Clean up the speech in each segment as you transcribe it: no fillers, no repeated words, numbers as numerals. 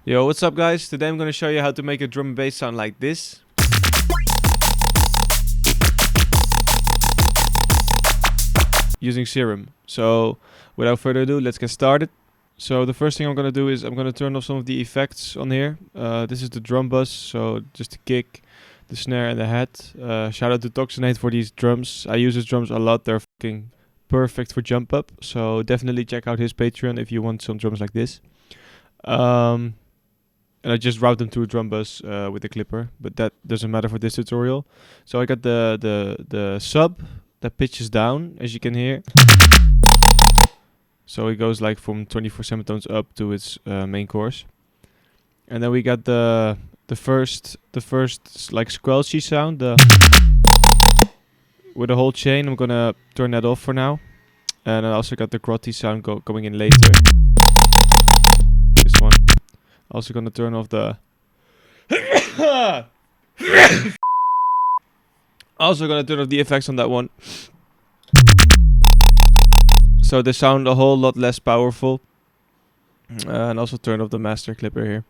Yo, what's up guys? Today I'm gonna show you how to make a drum and bass sound like this. Using Serum. So, without further ado, let's get started. So the first thing I'm gonna do is I'm gonna turn off some of the effects on here. This is the drum bus, so just the kick, the snare and the hat. Shout out to TOXINATE for these drums. I use his drums a lot, they're fucking perfect for jump up. So definitely check out his Patreon if you want some drums like this. And I just route them to a drum bus with the clipper, but that doesn't matter for this tutorial. So I got the sub that pitches down, as you can hear. So it goes like from 24 semitones up to its main chorus. And then we got the first like squelchy sound, with the whole chain. I'm gonna turn that off for now. And I also got the GROTTY sound going in later. This one. Also gonna turn off the also gonna turn off the effects on that one. So they sound a whole lot less powerful. And also turn off the master clipper here.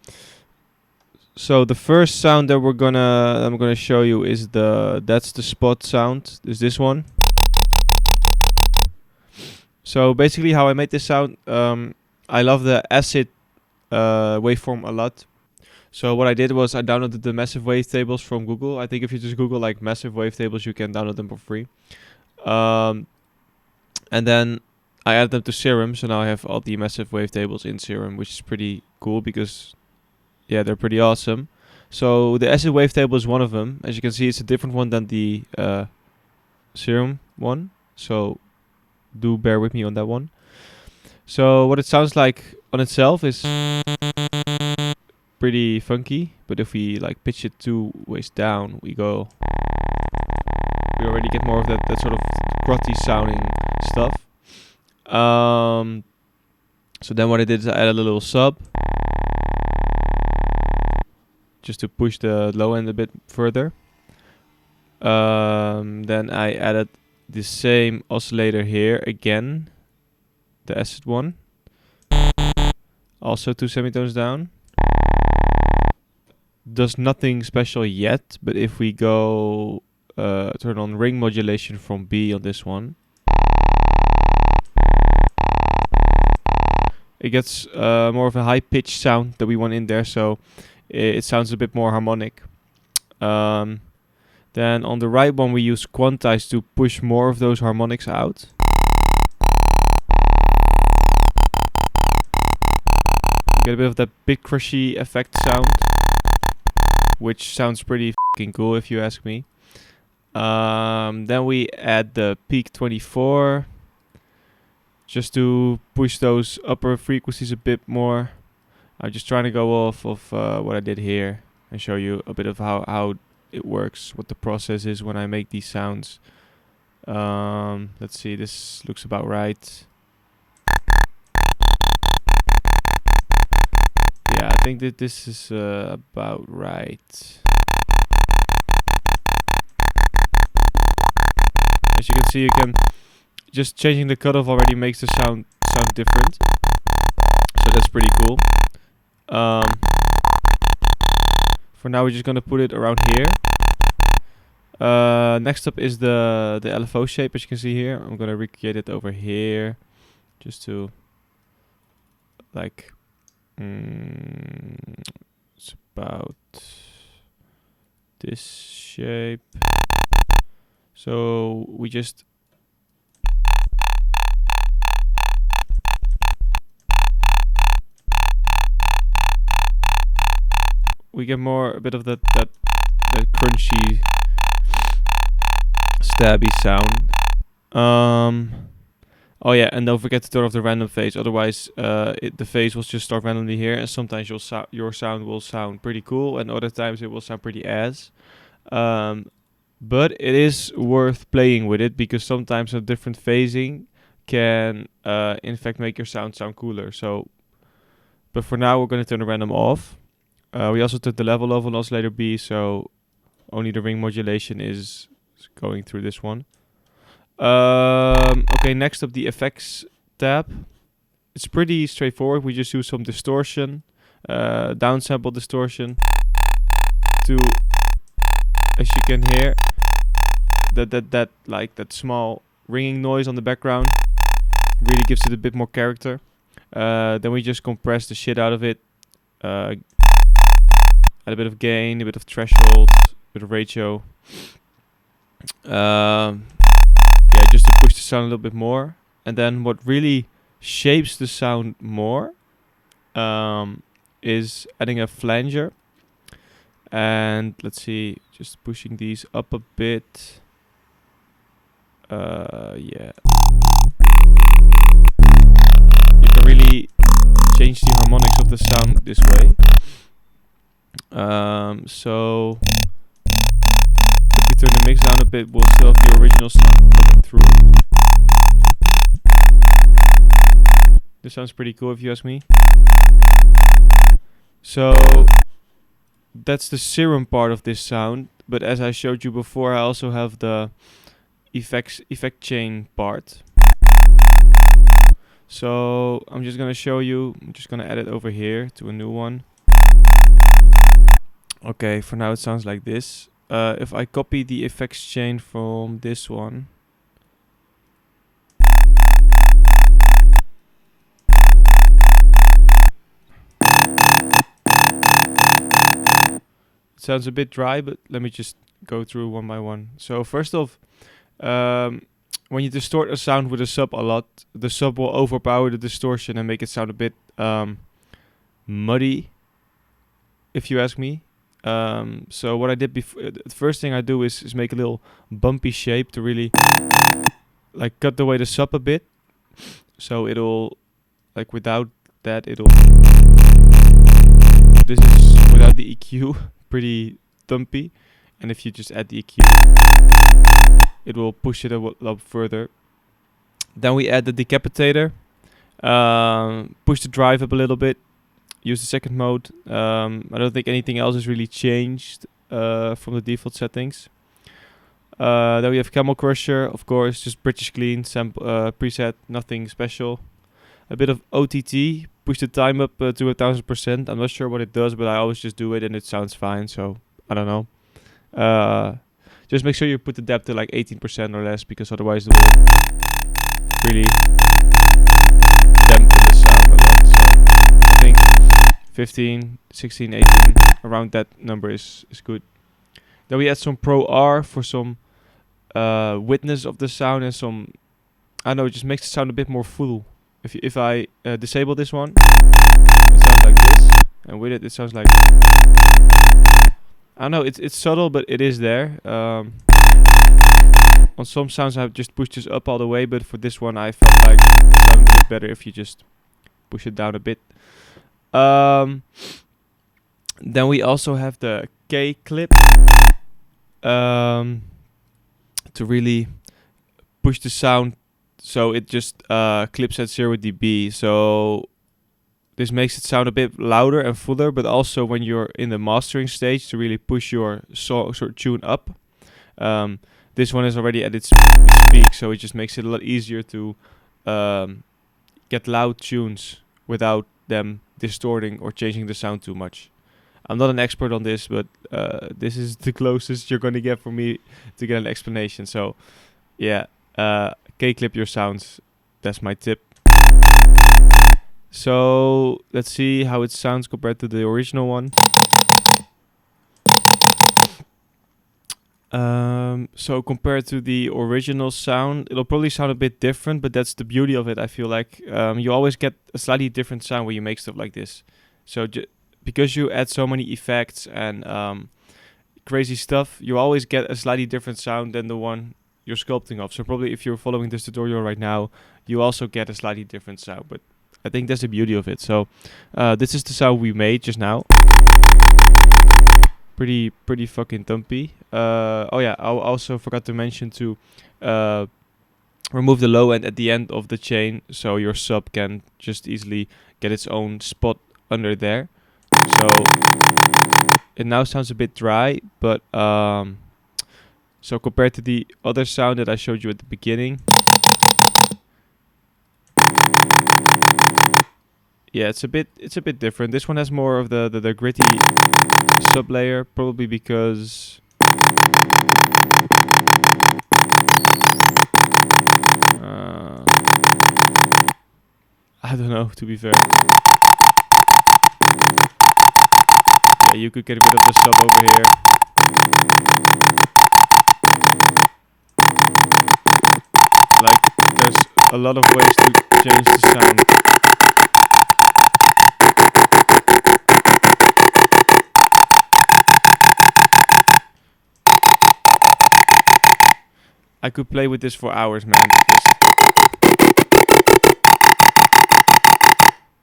So the first sound that I'm gonna show you is that's the spot sound. Is this one. So basically how I made this sound, I love the acid waveform a lot. So what I did was I downloaded the massive wavetables from Google. I think if you just Google like massive wavetables, you can download them for free. And then I added them to Serum, so now I have all the massive wavetables in Serum, which is pretty cool because, yeah, they're pretty awesome. So the acid wavetable is one of them. As you can see, it's a different one than the Serum one. So do bear with me on that one. So what it sounds like on itself is pretty funky, but if we like pitch it 2 ways down, we already get more of that sort of grotty sounding stuff. So then what I did is I added a little sub just to push the low end a bit further. Then I added the same oscillator here again, the acid one, also 2 semitones down. Does nothing special yet, but if we go turn on ring modulation from B on this one, it gets more of a high pitch sound that we want in there, so it sounds a bit more harmonic. Then on the right one we use quantize to push more of those harmonics out. Get a bit of that big crushy effect sound, which sounds pretty fucking cool if you ask me. Then we add the peak 24 just to push those upper frequencies a bit more. I'm just trying to go off of what I did here and show you a bit of how it works, what the process is when I make these sounds. Let's see, this looks about right. Yeah, I think that this is about right. As you can see, just changing the cutoff already makes the sound different. So that's pretty cool. For now, we're just gonna put it around here. Next up is the LFO shape, as you can see here. I'm gonna recreate it over here, just to like. It's about this shape. So we get a bit of that crunchy, stabby sound. Oh yeah, and don't forget to turn off the random phase, otherwise the phase will just start randomly here, and sometimes your sound will sound pretty cool, and other times it will sound pretty ass. But it is worth playing with it, because sometimes a different phasing can in fact make your sound cooler. So, but for now we're going to turn the random off. We also took the level off on oscillator B, so only the ring modulation is going through this one. Okay, next up the effects tab. It's pretty straightforward. We just use some distortion, downsample distortion to, as you can hear, that small ringing noise on the background really gives it a bit more character. Then we just compress the shit out of it, add a bit of gain, a bit of threshold, a bit of ratio. Yeah, just to push the sound a little bit more. And then what really shapes the sound more is adding a flanger. And let's see, just pushing these up a bit. Yeah. You can really change the harmonics of the sound this way. So if we turn the mix down a bit, we'll still have the original sound coming through. This sounds pretty cool if you ask me. So that's the Serum part of this sound, but as I showed you before, I also have the effect chain part. So I'm just gonna show you. I'm just gonna add it over here to a new one. Okay, for now it sounds like this. If I copy the effects chain from this one, it sounds a bit dry, but let me just go through one by one. So first off, when you distort a sound with a sub a lot, the sub will overpower the distortion and make it sound a bit muddy, if you ask me. So what I did before, the first thing I do is make a little bumpy shape to really like cut away the sub a bit. So it'll, like without that, it'll, this is without the EQ, pretty thumpy. And if you just add the EQ, it will push it a lot further. Then we add the decapitator, push the drive up a little bit, use the second mode. I don't think anything else is really changed from the default settings. Then we have Camel Crusher, of course, just British clean sample preset, nothing special. A bit of OTT, push the time up to 1000%. I'm not sure what it does, but I always just do it and it sounds fine, so I don't know. Just make sure you put the depth to like 18% or less, because otherwise it will really dampen the sound a lot. So I think 15, 16, 18, around that number is good. Then we add some Pro R for some witness of the sound and some, I don't know, it just makes the sound a bit more full. If I disable this one, it sounds like this, and with it, it sounds like, I don't know, it's subtle, but it is there. On some sounds I have just pushed this up all the way, but for this one I felt like it sounded a bit better if you just push it down a bit. Then we also have the K clip to really push the sound, so it just clips at 0 dB. So this makes it sound a bit louder and fuller, but also when you're in the mastering stage to really push your sort of tune up. This one is already at its peak, so it just makes it a lot easier to get loud tunes without them distorting or changing the sound too much. I'm not an expert on this, but this is the closest you're going to get from me to get an explanation. So yeah, K-clip your sounds. That's my tip. So let's see how it sounds compared to the original one. So compared to the original sound, it'll probably sound a bit different, but that's the beauty of it. I feel like you always get a slightly different sound when you make stuff like this. So because you add so many effects and crazy stuff, you always get a slightly different sound than the one you're sculpting of. So probably if you're following this tutorial right now, you also get a slightly different sound, but I think that's the beauty of it. So this is the sound we made just now. Pretty fucking thumpy. Oh yeah, I also forgot to mention to remove the low end at the end of the chain, so your sub can just easily get its own spot under there. So it now sounds a bit dry, but so compared to the other sound that I showed you at the beginning, yeah, it's a bit different. This one has more of the gritty sublayer, probably because I don't know, to be fair. Yeah, you could get rid of the sub over here. Like, there's a lot of ways to change the sound. I could play with this for hours, man.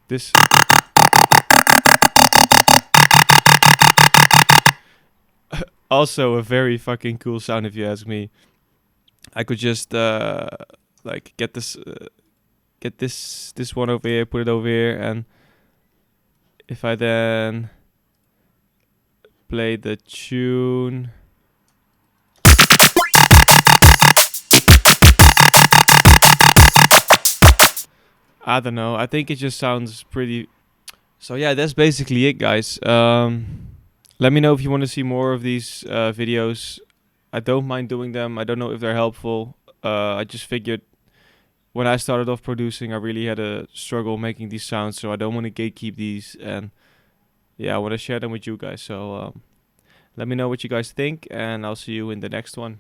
This also a very fucking cool sound, if you ask me. I could just like get this one over here, put it over here, and if I then play the tune, I don't know. I think it just sounds pretty. So yeah, that's basically it, guys. Let me know if you want to see more of these videos. I don't mind doing them. I don't know if they're helpful. I just figured when I started off producing, I really had a struggle making these sounds, so I don't want to gatekeep these, and yeah, I want to share them with you guys. So let me know what you guys think, and I'll see you in the next one.